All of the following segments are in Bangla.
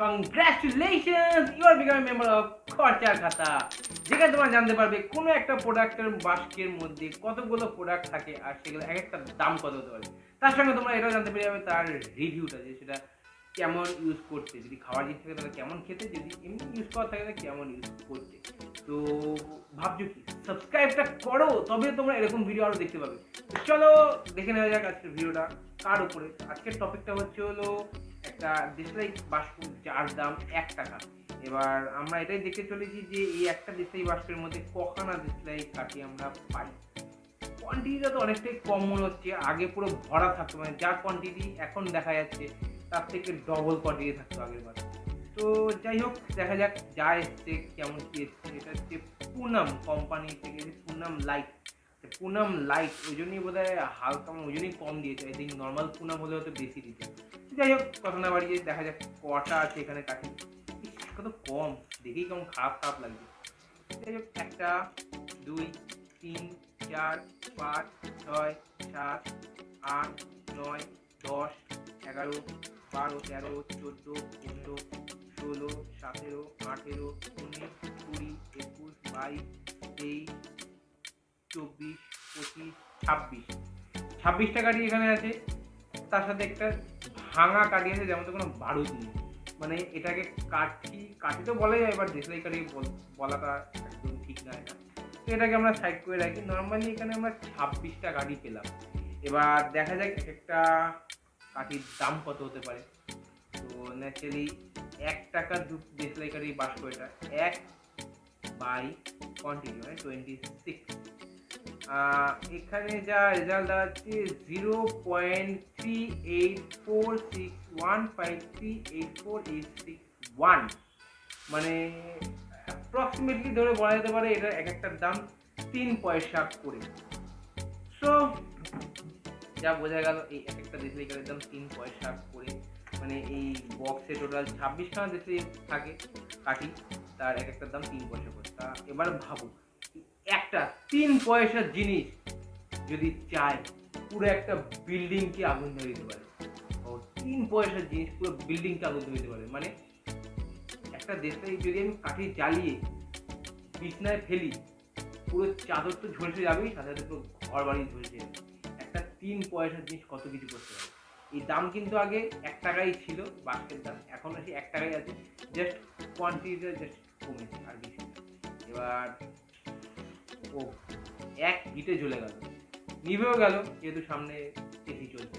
Congratulations, you are becoming member of খরচার খাতা, যেখানে তোমরা জানতে পারবে কোনো একটা প্রোডাক্টের বাস্কের মধ্যে কতগুলো প্রোডাক্ট থাকে আর সেগুলো এক একটা দাম কত হতে পারে। তার সঙ্গে তোমরা এটাও জানতে পেরে যাবে তার রিভিউটা, যে সেটা কেমন ইউজ করতে, যদি খাওয়ার জিনিস থাকে তাহলে কেমন খেতে, যদি এমনি ইউজ করা থাকে তাহলে কেমন ইউজ করতে। তো ভাবছো কি, সাবস্ক্রাইবটা করো, তবে তোমরা এরকম ভিডিও আরও দেখতে পাবে। চলো দেখে নেওয়া যাক আজকের ভিডিওটা কার উপরে। আজকের টপিকটা হচ্ছে হলো একটা দেশলাই বাষ্প যার দাম 1 টাকা। এবার আমরা এটাই দেখতে চলেছি যে এই একটা দেশলাই বাষ্পের মধ্যে কখানা দেশলাই কাঠি আমরা পাই। কোয়ান্টিটিটা তো অনেকটাই কম মনে হচ্ছে, আগে পুরো ভরা থাকতো, মানে যা কোয়ান্টিটি এখন দেখা যাচ্ছে তার থেকে ডবল কোয়ান্টিটি থাকতো আগের বার। তো যাই হোক, দেখা যাক যা এসছে কেমন কি এসছে। এটা হচ্ছে পুনাম কোম্পানি থেকে, পুনাম লাইট। পুনাম লাইট ওই জন্যই বোধ হয় হালকা, ওই জন্যই কম দিয়েছে। আই থিঙ্ক নর্মাল পুনাম হলে হয়তো বেশি দিতে। যাই হোক, কথা না বাড়িয়ে দেখা যাক কটা আছে এখানে কাঠি। কত কম, দেখেই কেমন খারাপ খারাপ লাগছে। যাই হোক, 1 2 3 4 5 6 7 8 9 10 11 12 13 14 15 16 17 18 19 20 21 22 23 24 25 26টা কাঠি এখানে আছে। তার সাথে একটা ভাঙা কাঠি আছে, যেমন তো কোনো বারুদ নেই। মানে এটাকে কাঠি তো বলা যায়, এবার দেশলাই কাঠি বলাটা একদম ঠিক না এটা। তো এটাকে আমরা সাইড করে রাখি। নর্মালি এখানে আমরা 26টা কাঠি পেলাম। এবার দেখা যাক এক একটা কাঠির দাম কত হতে পারে। তো ন্যাচারালি 1 টাকার দেশলাই কাঠি বাষ্প, এটা 1 বাই কোয়ান্টিটি মানে 26। এখানে যা রেজাল্ট আছে 0.384615384861, মানে অ্যাপ্রক্সিমেটলি ধরে বলা যেতে পারে এটা এক একটার দাম 3 পয়সা করে। সো যা বোঝা গেল এই এক একটা দেশলাই কাঠির দাম 3 পয়সা করে, মানে এই বক্সে টোটাল 26খানা দেশলাই থাকে কাঠি, তার এক একটার দাম 3 পয়সা করে। তা এবার ভাবো, একটা 3 পয়সার জিনিস যদি চায় পুরো একটা বিল্ডিংকে আগুন ধরে দিতে পারে। ও 3 পয়সার জিনিস পুরো বিল্ডিংকে আগুন ধরে দিতে পারে। মানে একটা দেশলাই যদি আমি কাঠি জ্বালিয়ে বিছনায় ফেলি, পুরো চাদর তো ঝলসে যাবেই, সাথে সাথে পুরো ঘর বাড়ি ঝলসে যাবে। একটা 3 পয়সার জিনিস কত কিছু করতে পারে। এই দাম কিন্তু আগে 1 টাকাই ছিল বাস্কের দাম, এখন সেই 1 টাকাই আছে, জাস্ট কোয়ান্টিটিটা জাস্ট কমেছে আর কিছু। এবার ও এক হিটে জ্বলে গেল, নিভেও গেল, যেহেতু সামনে এসি চলছে,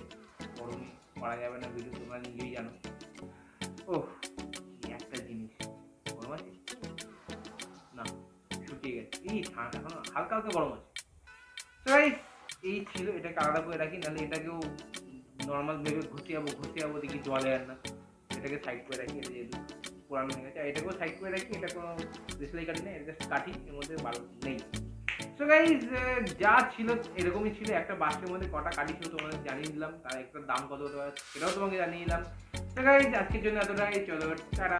গরমে করা যাবে না ভিডিও, তোমরা নিজেই জানো। ও একটা জিনিস গরম আছে না, শুকিয়ে গেছে, এই এখন হালকা হালকা গরম আছে। তো গাইস, এই ছিল, এটাকে আলাদা করে রাখি, নাহলে এটাকেও নর্মাল ভেবে ঘষে যাবো দেখি জলে আর না। এটাকে সাইড করে রাখি, এটা যেহেতু পুরানো হয়ে গেছে। এটাকেও সাইড করে রাখি, এটা কোনো দেশলাই কাঠি নেই, এটা জাস্ট কাঠি, এর মধ্যে বারো নেই। সো গাইস, যা ছিল এরকমই ছিল। একটা বাস্কের মধ্যে কটা কাঠি ছিল তোমাদের জানিয়ে দিলাম, তার একটা দাম কত হতে পারে সেটাও তোমাকে জানিয়ে দিলাম। সো গাইস, আজকের জন্য এতটাই, চলো টাটা।